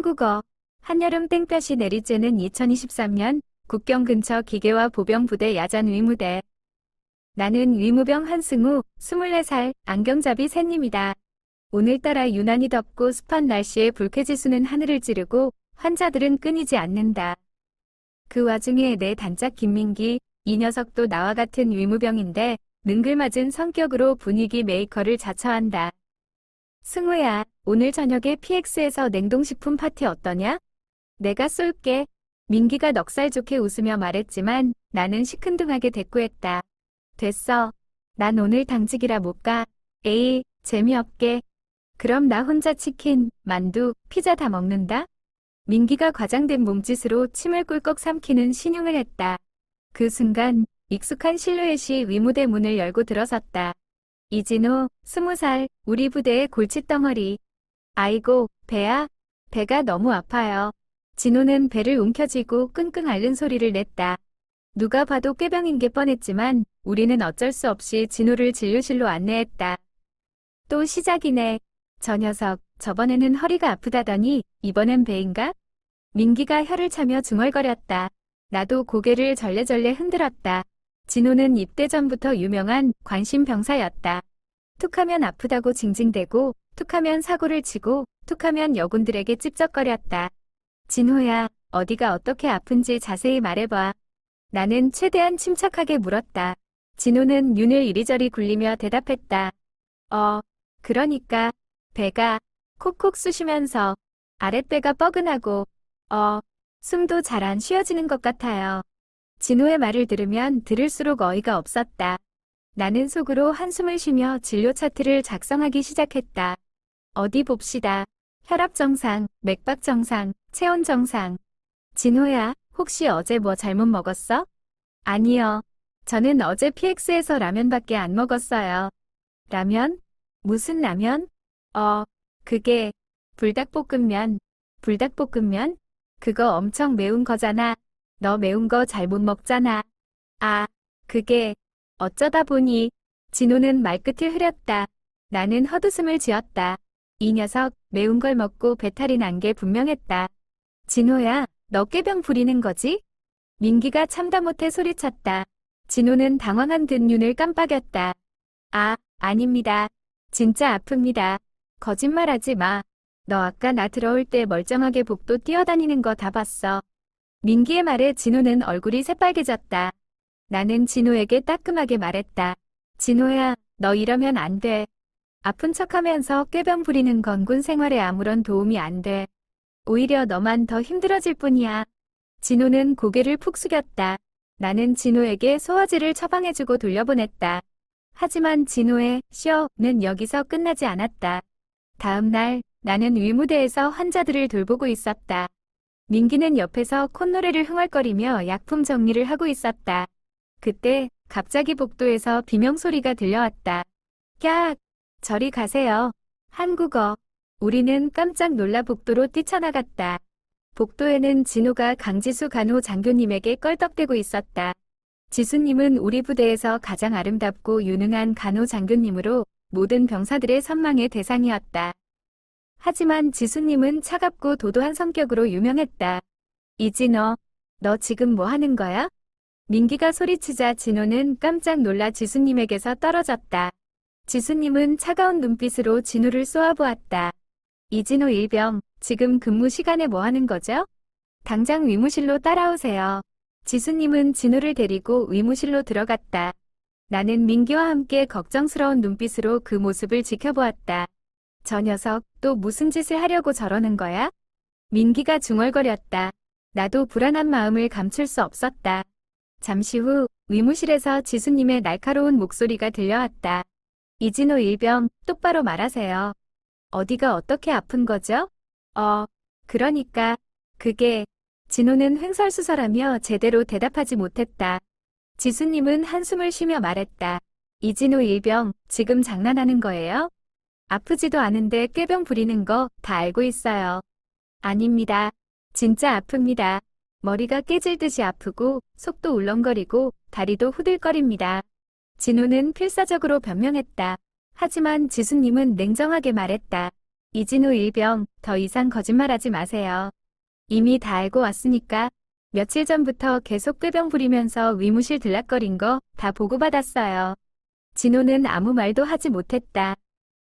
한국어 한여름 땡볕이 내리쬐는 2023년 국경 근처 기계화 보병부대 야전 위무대. 나는 위무병 한승우, 24살, 안경잡이 샌님이다. 오늘따라 유난히 덥고 습한 날씨에 불쾌지수는 하늘을 찌르고 환자들은 끊이지 않는다. 그 와중에 내 단짝 김민기, 이 녀석도 나와 같은 위무병인데 능글맞은 성격으로 분위기 메이커를 자처한다. 승우야, 오늘 저녁에 PX에서 냉동식품 파티 어떠냐? 내가 쏠게. 민기가 넉살 좋게 웃으며 말했지만 나는 시큰둥하게 대꾸했다. 됐어. 난 오늘 당직이라 못 가. 에이, 재미없게. 그럼 나 혼자 치킨, 만두, 피자 다 먹는다? 민기가 과장된 몸짓으로 침을 꿀꺽 삼키는 신용을 했다. 그 순간 익숙한 실루엣이 위무대 문을 열고 들어섰다. 이진호, 20살, 우리 부대의 골칫덩어리. 아이고, 배야? 배가 너무 아파요. 진호는 배를 움켜쥐고 끙끙 앓는 소리를 냈다. 누가 봐도 꾀병인 게 뻔했지만 우리는 어쩔 수 없이 진호를 진료실로 안내했다. 또 시작이네. 저 녀석, 저번에는 허리가 아프다더니 이번엔 배인가? 민기가 혀를 차며 중얼거렸다. 나도 고개를 절레절레 흔들었다. 진호는 입대 전부터 유명한 관심병사였다. 툭하면 아프다고 징징대고 툭하면 사고를 치고 툭하면 여군들에게 찝쩍거렸다. 진호야, 어디가 어떻게 아픈지 자세히 말해봐. 나는 최대한 침착하게 물었다. 진호는 눈을 이리저리 굴리며 대답했다. 그러니까 배가 콕콕 쑤시면서 아랫배가 뻐근하고 숨도 잘 안 쉬어지는 것 같아요. 진호의 말을 들으면 들을수록 어이가 없었다. 나는 속으로 한숨을 쉬며 진료 차트를 작성하기 시작했다. 어디 봅시다. 혈압 정상, 맥박 정상, 체온 정상. 진호야, 혹시 어제 뭐 잘못 먹었어? 아니요. 저는 어제 PX에서 라면밖에 안 먹었어요. 라면? 무슨 라면? 그게 불닭볶음면. 불닭볶음면? 그거 엄청 매운 거잖아. 너 매운 거 잘 못 먹잖아. 아, 그게 어쩌다 보니. 진호는 말끝을 흐렸다. 나는 헛웃음을 지었다. 이 녀석 매운 걸 먹고 배탈이 난 게 분명했다. 진호야, 너 꾀병 부리는 거지? 민기가 참다 못해 소리쳤다. 진호는 당황한 듯 눈을 깜빡였다. 아, 아닙니다. 진짜 아픕니다. 거짓말하지 마. 너 아까 나 들어올 때 멀쩡하게 복도 뛰어다니는 거 다 봤어. 민기의 말에 진호는 얼굴이 새빨개졌다. 나는 진호에게 따끔하게 말했다. 진호야, 너 이러면 안 돼. 아픈 척하면서 꾀병 부리는 건 군 생활에 아무런 도움이 안 돼. 오히려 너만 더 힘들어질 뿐이야. 진호는 고개를 푹 숙였다. 나는 진호에게 소화제를 처방해주고 돌려보냈다. 하지만 진호의 쇼는 여기서 끝나지 않았다. 다음 날 나는 위무대에서 환자들을 돌보고 있었다. 민기는 옆에서 콧노래를 흥얼거리며 약품 정리를 하고 있었다. 그때 갑자기 복도에서 비명소리가 들려왔다. 깍! 저리 가세요. 한국어. 우리는 깜짝 놀라 복도로 뛰쳐나갔다. 복도에는 진호가 강지수 간호 장교님에게 껄떡대고 있었다. 지수님은 우리 부대에서 가장 아름답고 유능한 간호 장교님으로 모든 병사들의 선망의 대상이었다. 하지만 지수님은 차갑고 도도한 성격으로 유명했다. 이진호, 너 지금 뭐 하는 거야? 민기가 소리치자 진호는 깜짝 놀라 지수님에게서 떨어졌다. 지수님은 차가운 눈빛으로 진호를 쏘아보았다. 이진호 일병, 지금 근무 시간에 뭐 하는 거죠? 당장 위무실로 따라오세요. 지수님은 진호를 데리고 위무실로 들어갔다. 나는 민기와 함께 걱정스러운 눈빛으로 그 모습을 지켜보았다. 저 녀석 또 무슨 짓을 하려고 저러는 거야? 민기가 중얼거렸다. 나도 불안한 마음을 감출 수 없었다. 잠시 후 위무실에서 지수님의 날카로운 목소리가 들려왔다. 이진호 일병, 똑바로 말하세요. 어디가 어떻게 아픈 거죠? 그러니까 그게. 진호는 횡설수설하며 제대로 대답하지 못했다. 지수님은 한숨을 쉬며 말했다. 이진호 일병, 지금 장난하는 거예요? 아프지도 않은데 꾀병 부리는 거 다 알고 있어요. 아닙니다. 진짜 아픕니다. 머리가 깨질 듯이 아프고 속도 울렁거리고 다리도 후들거립니다. 진호는 필사적으로 변명했다. 하지만 지수님은 냉정하게 말했다. 이진호 일병, 더 이상 거짓말하지 마세요. 이미 다 알고 왔으니까. 며칠 전부터 계속 꾀병 부리면서 위무실 들락거린 거 다 보고받았어요. 진호는 아무 말도 하지 못했다.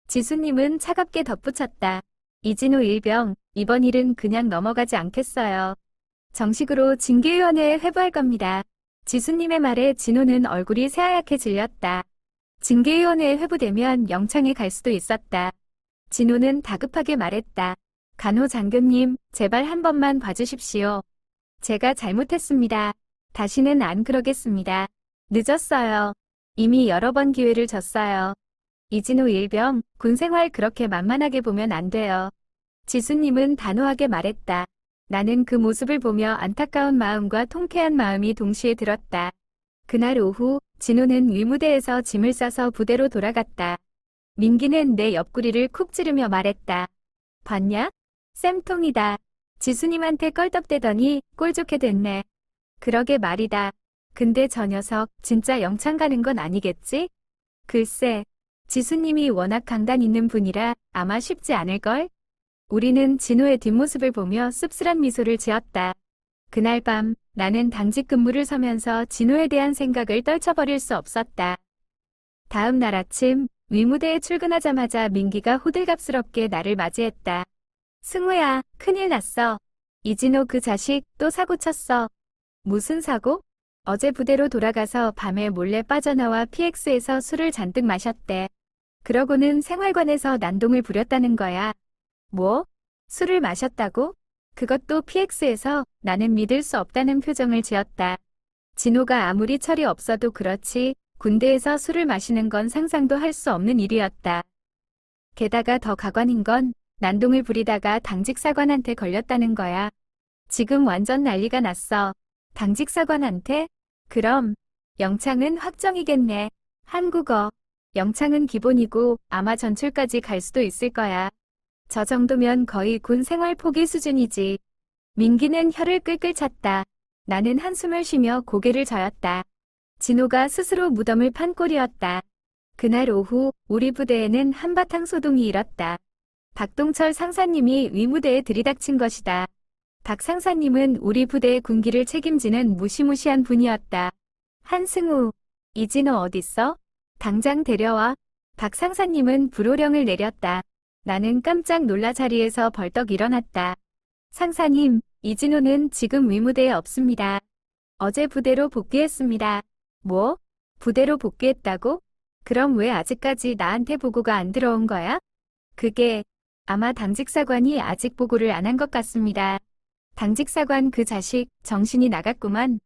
지수님은 차갑게 덧붙였다. 이진호 일병, 이번 일은 그냥 넘어가지 않겠어요. 정식으로 징계위원회에 회부할 겁니다. 지수님의 말에 진호는 얼굴이 새하얗게 질렸다. 징계위원회에 회부되면 영창에 갈 수도 있었다. 진호는 다급하게 말했다. 간호 장교님, 제발 한 번만 봐주십시오. 제가 잘못했습니다. 다시는 안 그러겠습니다. 늦었어요. 이미 여러 번 기회를 줬어요. 이진호 일병, 군 생활 그렇게 만만하게 보면 안 돼요. 지수님은 단호하게 말했다. 나는 그 모습을 보며 안타까운 마음과 통쾌한 마음이 동시에 들었다. 그날 오후, 진호는 위무대에서 짐을 싸서 부대로 돌아갔다. 민기는 내 옆구리를 쿡 찌르며 말했다. 봤냐? 쌤통이다. 지수님한테 껄떡대더니 꼴 좋게 됐네. 그러게 말이다. 근데 저 녀석 진짜 영창 가는 건 아니겠지? 글쎄, 지수님이 워낙 강단 있는 분이라 아마 쉽지 않을걸? 우리는 진호의 뒷모습을 보며 씁쓸한 미소를 지었다. 그날 밤 나는 당직 근무를 서면서 진호에 대한 생각을 떨쳐버릴 수 없었다. 다음 날 아침 위무대에 출근하자마자 민기가 호들갑스럽게 나를 맞이했다. 승우야, 큰일 났어. 이진호 그 자식 또 사고 쳤어. 무슨 사고? 어제 부대로 돌아가서 밤에 몰래 빠져나와 PX에서 술을 잔뜩 마셨대. 그러고는 생활관에서 난동을 부렸다는 거야. 뭐? 술을 마셨다고? 그것도 PX에서? 나는 믿을 수 없다는 표정을 지었다. 진호가 아무리 철이 없어도 그렇지 군대에서 술을 마시는 건 상상도 할 수 없는 일이었다. 게다가 더 가관인 건 난동을 부리다가 당직사관한테 걸렸다는 거야. 지금 완전 난리가 났어. 당직사관한테? 그럼 영창은 확정이겠네. 한국어. 영창은 기본이고 아마 전출까지 갈 수도 있을 거야. 저 정도면 거의 군 생활 포기 수준이지. 민기는 혀를 끌끌 찼다. 나는 한숨을 쉬며 고개를 저었다. 진호가 스스로 무덤을 판 꼴이었다. 그날 오후 우리 부대에는 한바탕 소동이 일었다. 박동철 상사님이 위무대에 들이닥친 것이다. 박 상사님은 우리 부대의 군기를 책임지는 무시무시한 분이었다. 한승우, 이진호 어딨어? 당장 데려와. 박 상사님은 불호령을 내렸다. 나는 깜짝 놀라 자리에서 벌떡 일어났다. 상사님, 이진호는 지금 위무대에 없습니다. 어제 부대로 복귀했습니다. 뭐? 부대로 복귀했다고? 그럼 왜 아직까지 나한테 보고가 안 들어온 거야? 그게 아마 당직사관이 아직 보고를 안 한 것 같습니다. 당직사관 그 자식 정신이 나갔구만.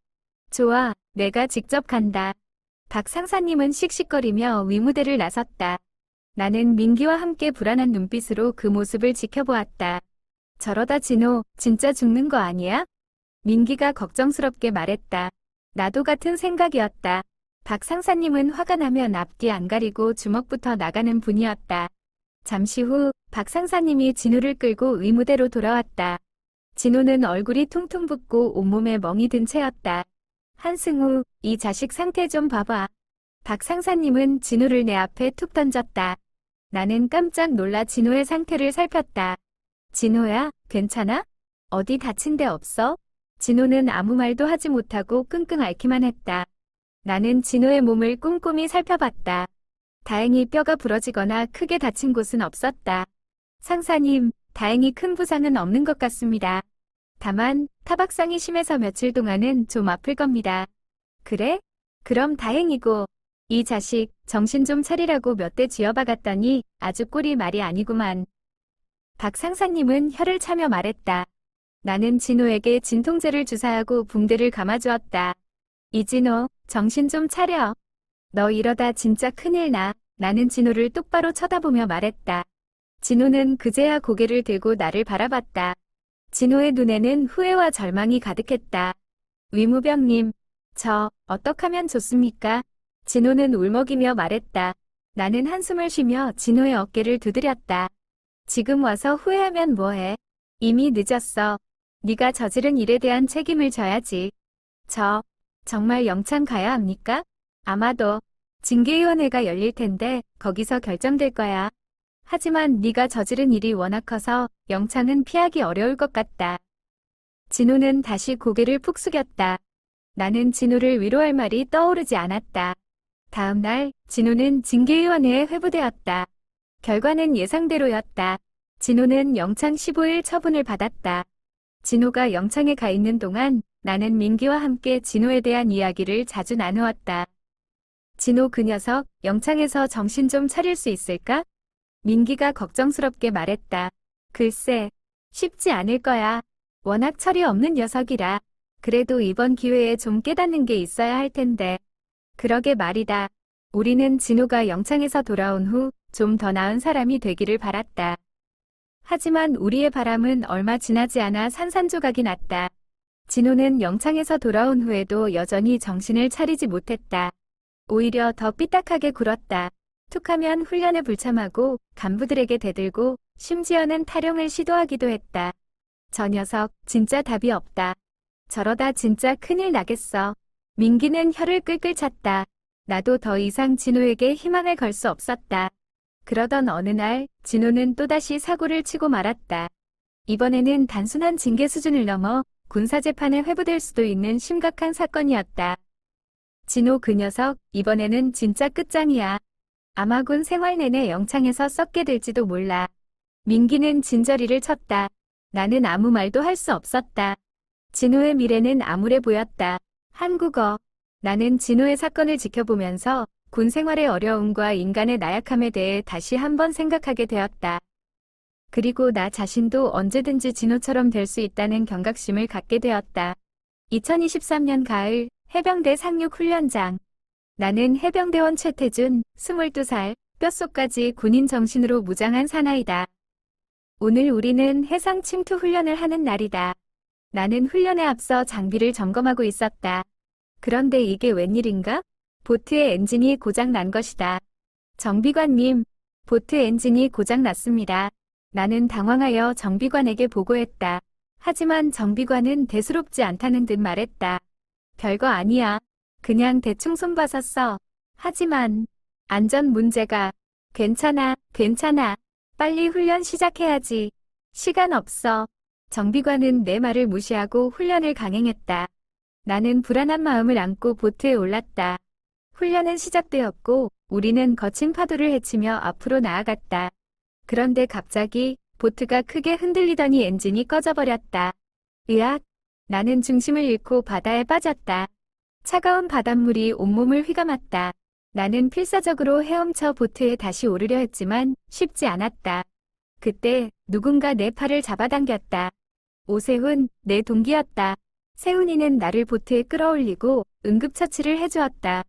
좋아, 내가 직접 간다. 박 상사님은 씩씩거리며 위무대를 나섰다. 나는 민기와 함께 불안한 눈빛으로 그 모습을 지켜보았다. 저러다 진호 진짜 죽는 거 아니야? 민기가 걱정스럽게 말했다. 나도 같은 생각이었다. 박 상사님은 화가 나면 앞뒤 안 가리고 주먹부터 나가는 분이었다. 잠시 후 박 상사님이 진호를 끌고 의무대로 돌아왔다. 진호는 얼굴이 퉁퉁 붓고 온몸에 멍이 든 채였다. 한승우, 이 자식 상태 좀 봐봐. 박 상사님은 진호를 내 앞에 툭 던졌다. 나는 깜짝 놀라 진호의 상태를 살폈다. 진호야, 괜찮아? 어디 다친 데 없어? 진호는 아무 말도 하지 못하고 끙끙 앓기만 했다. 나는 진호의 몸을 꼼꼼히 살펴봤다. 다행히 뼈가 부러지거나 크게 다친 곳은 없었다. 상사님, 다행히 큰 부상은 없는 것 같습니다. 다만 타박상이 심해서 며칠 동안은 좀 아플 겁니다. 그래? 그럼 다행이고. 이 자식 정신 좀 차리라고 몇 대 쥐어박았더니 아주 꼴이 말이 아니구만. 박 상사님은 혀를 차며 말했다. 나는 진호에게 진통제를 주사하고 붕대를 감아주었다. 이진호, 정신 좀 차려. 너 이러다 진짜 큰일 나. 나는 진호를 똑바로 쳐다보며 말했다. 진호는 그제야 고개를 들고 나를 바라봤다. 진호의 눈에는 후회와 절망이 가득했다. 위무병님, 저 어떡하면 좋습니까? 진호는 울먹이며 말했다. 나는 한숨을 쉬며 진호의 어깨를 두드렸다. 지금 와서 후회하면 뭐해? 이미 늦었어. 네가 저지른 일에 대한 책임을 져야지. 정말 영창 가야 합니까? 아마도 징계위원회가 열릴 텐데 거기서 결정될 거야. 하지만 네가 저지른 일이 워낙 커서 영창은 피하기 어려울 것 같다. 진호는 다시 고개를 푹 숙였다. 나는 진호를 위로할 말이 떠오르지 않았다. 다음 날 진호는 징계위원회에 회부되었다. 결과는 예상대로였다. 진호는 영창 15일 처분을 받았다. 진호가 영창에 가 있는 동안 나는 민기와 함께 진호에 대한 이야기를 자주 나누었다. 진호 그 녀석 영창에서 정신 좀 차릴 수 있을까? 민기가 걱정스럽게 말했다. 글쎄, 쉽지 않을 거야. 워낙 철이 없는 녀석이라. 그래도 이번 기회에 좀 깨닫는 게 있어야 할 텐데. 그러게 말이다. 우리는 진호가 영창에서 돌아온 후 좀 더 나은 사람이 되기를 바랐다. 하지만 우리의 바람은 얼마 지나지 않아 산산조각이 났다. 진호는 영창에서 돌아온 후에도 여전히 정신을 차리지 못했다. 오히려 더 삐딱하게 굴었다. 툭하면 훈련에 불참하고 간부들에게 대들고 심지어는 탈영을 시도하기도 했다. 저 녀석 진짜 답이 없다. 저러다 진짜 큰일 나겠어. 민기는 혀를 끌끌 찼다. 나도 더 이상 진호에게 희망을 걸 수 없었다. 그러던 어느 날 진호는 또다시 사고를 치고 말았다. 이번에는 단순한 징계 수준을 넘어 군사재판에 회부될 수도 있는 심각한 사건이었다. 진호 그 녀석 이번에는 진짜 끝장이야. 아마 군 생활 내내 영창에서 썩게 될지도 몰라. 민기는 진저리를 쳤다. 나는 아무 말도 할 수 없었다. 진호의 미래는 암울해 보였다. 한국어. 나는 진호의 사건을 지켜보면서 군 생활의 어려움과 인간의 나약함에 대해 다시 한번 생각하게 되었다. 그리고 나 자신도 언제든지 진호처럼 될 수 있다는 경각심을 갖게 되었다. 2023년 가을 해병대 상륙훈련장. 나는 해병대원 최태준, 22살, 뼛속까지 군인 정신으로 무장한 사나이다. 오늘 우리는 해상 침투 훈련을 하는 날이다. 나는 훈련에 앞서 장비를 점검하고 있었다. 그런데 이게 웬일인가? 보트의 엔진이 고장 난 것이다. 정비관님, 보트 엔진이 고장 났습니다. 나는 당황하여 정비관에게 보고했다. 하지만 정비관은 대수롭지 않다는 듯 말했다. 별거 아니야. 그냥 대충 손봐서 써. 하지만 안전 문제가. 괜찮아, 괜찮아. 빨리 훈련 시작해야지. 시간 없어. 정비관은 내 말을 무시하고 훈련을 강행했다. 나는 불안한 마음을 안고 보트에 올랐다. 훈련은 시작되었고 우리는 거친 파도를 헤치며 앞으로 나아갔다. 그런데 갑자기 보트가 크게 흔들리더니 엔진이 꺼져버렸다. 으악! 나는 중심을 잃고 바다에 빠졌다. 차가운 바닷물이 온몸을 휘감았다. 나는 필사적으로 헤엄쳐 보트에 다시 오르려 했지만 쉽지 않았다. 그때 누군가 내 팔을 잡아당겼다. 오세훈, 내 동기였다. 세훈이는 나를 보트에 끌어올리고 응급처치를 해주었다.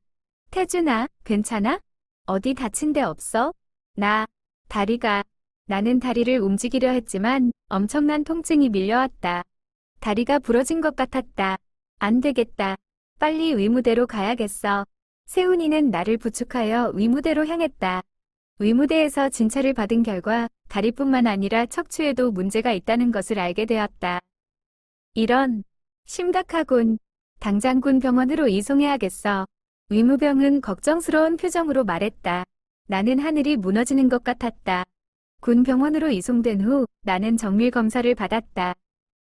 태준아, 괜찮아? 어디 다친 데 없어? 다리가. 나는 다리를 움직이려 했지만 엄청난 통증이 밀려왔다. 다리가 부러진 것 같았다. 안 되겠다. 빨리 위무대로 가야겠어. 세훈이는 나를 부축하여 위무대로 향했다. 위무대에서 진찰을 받은 결과 다리뿐만 아니라 척추에도 문제가 있다는 것을 알게 되었다. 이런, 심각하군. 당장 군 병원으로 이송해야겠어. 위무병은 걱정스러운 표정으로 말했다. 나는 하늘이 무너지는 것 같았다. 군 병원으로 이송된 후 나는 정밀 검사를 받았다.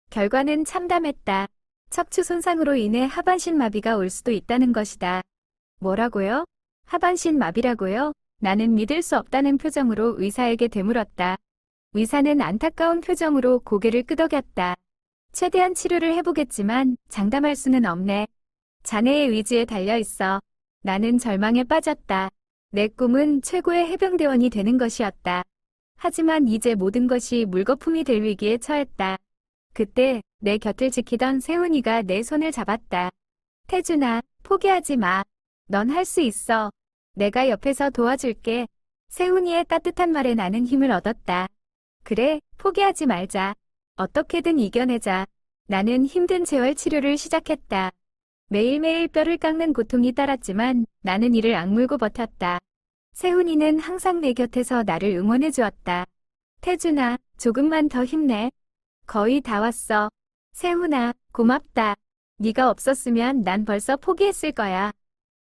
결과는 참담했다. 척추 손상으로 인해 하반신 마비가 올 수도 있다는 것이다. 뭐라고요? 하반신 마비라고요? 나는 믿을 수 없다는 표정으로 의사에게 되물었다. 의사는 안타까운 표정으로 고개를 끄덕였다. 최대한 치료를 해보겠지만 장담할 수는 없네. 자네의 의지에 달려있어. 나는 절망에 빠졌다. 내 꿈은 최고의 해병대원이 되는 것이었다. 하지만 이제 모든 것이 물거품이 될 위기에 처했다. 그때 내 곁을 지키던 세훈이가 내 손을 잡았다. 태준아, 포기하지 마. 넌 할 수 있어. 내가 옆에서 도와줄게. 세훈이의 따뜻한 말에 나는 힘을 얻었다. 그래, 포기하지 말자. 어떻게든 이겨내자. 나는 힘든 재활 치료를 시작했다. 매일매일 뼈를 깎는 고통이 따랐지만 나는 이를 악물고 버텼다. 세훈이는 항상 내 곁에서 나를 응원해 주었다. 태준아, 조금만 더 힘내. 거의 다 왔어. 세훈아, 고맙다. 네가 없었으면 난 벌써 포기했을 거야.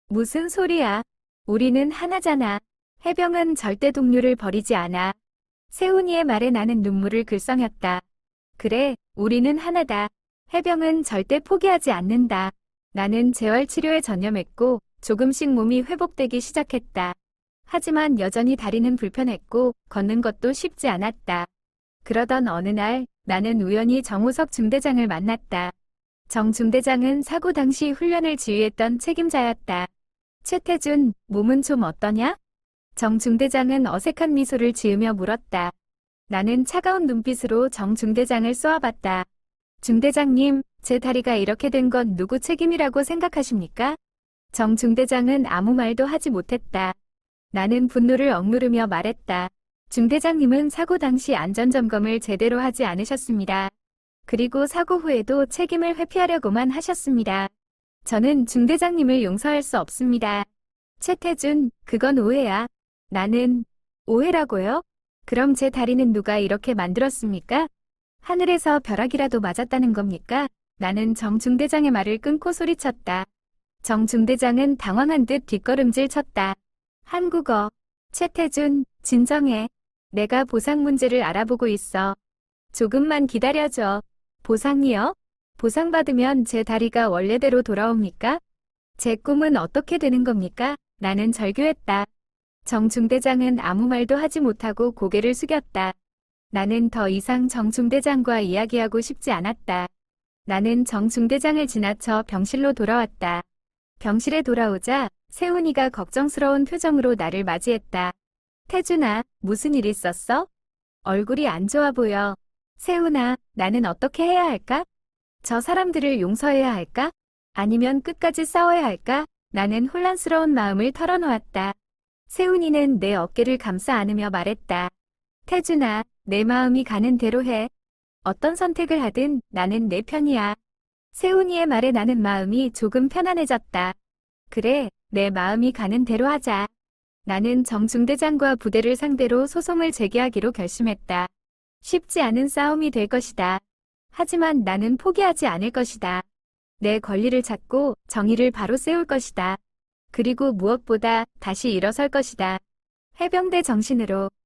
무슨 소리야. 우리는 하나잖아. 해병은 절대 동료를 버리지 않아. 세훈이의 말에 나는 눈물을 글썽였다. 그래, 우리는 하나다. 해병은 절대 포기하지 않는다. 나는 재활치료에 전념했고 조금씩 몸이 회복되기 시작했다. 하지만 여전히 다리는 불편했고 걷는 것도 쉽지 않았다. 그러던 어느 날 나는 우연히 정우석 중대장을 만났다. 정 중대장은 사고 당시 훈련을 지휘했던 책임자였다. 최태준, 몸은 좀 어떠냐? 정 중대장은 어색한 미소를 지으며 물었다. 나는 차가운 눈빛으로 정 중대장을 쏘아봤다. 중대장님, 제 다리가 이렇게 된 건 누구 책임이라고 생각하십니까? 정 중대장은 아무 말도 하지 못했다. 나는 분노를 억누르며 말했다. 중대장님은 사고 당시 안전점검을 제대로 하지 않으셨습니다. 그리고 사고 후에도 책임을 회피하려고만 하셨습니다. 저는 중대장님을 용서할 수 없습니다. 최태준, 그건 오해야. 나는, 오해라고요? 그럼 제 다리는 누가 이렇게 만들었습니까? 하늘에서 벼락이라도 맞았다는 겁니까? 나는 정 중대장의 말을 끊고 소리쳤다. 정 중대장은 당황한 듯 뒷걸음질 쳤다. 한국어. 최태준, 진정해. 내가 보상 문제를 알아보고 있어. 조금만 기다려줘. 보상이요? 보상받으면 제 다리가 원래대로 돌아옵니까? 제 꿈은 어떻게 되는 겁니까? 나는 절규했다. 정 중대장은 아무 말도 하지 못하고 고개를 숙였다. 나는 더 이상 정 중대장과 이야기하고 싶지 않았다. 나는 정 중대장을 지나쳐 병실로 돌아왔다. 병실에 돌아오자 세훈이가 걱정스러운 표정으로 나를 맞이했다. 태준아, 무슨 일 있었어? 얼굴이 안 좋아 보여. 세훈아, 나는 어떻게 해야 할까? 저 사람들을 용서해야 할까? 아니면 끝까지 싸워야 할까? 나는 혼란스러운 마음을 털어놓았다. 세훈이는 내 어깨를 감싸 안으며 말했다. 태준아, 내 마음이 가는 대로 해. 어떤 선택을 하든 나는 내 편이야. 세훈이의 말에 나는 마음이 조금 편안해졌다. 그래, 내 마음이 가는 대로 하자. 나는 정 중대장과 부대를 상대로 소송을 제기하기로 결심했다. 쉽지 않은 싸움이 될 것이다. 하지만 나는 포기하지 않을 것이다. 내 권리를 찾고 정의를 바로 세울 것이다. 그리고 무엇보다 다시 일어설 것이다. 해병대 정신으로.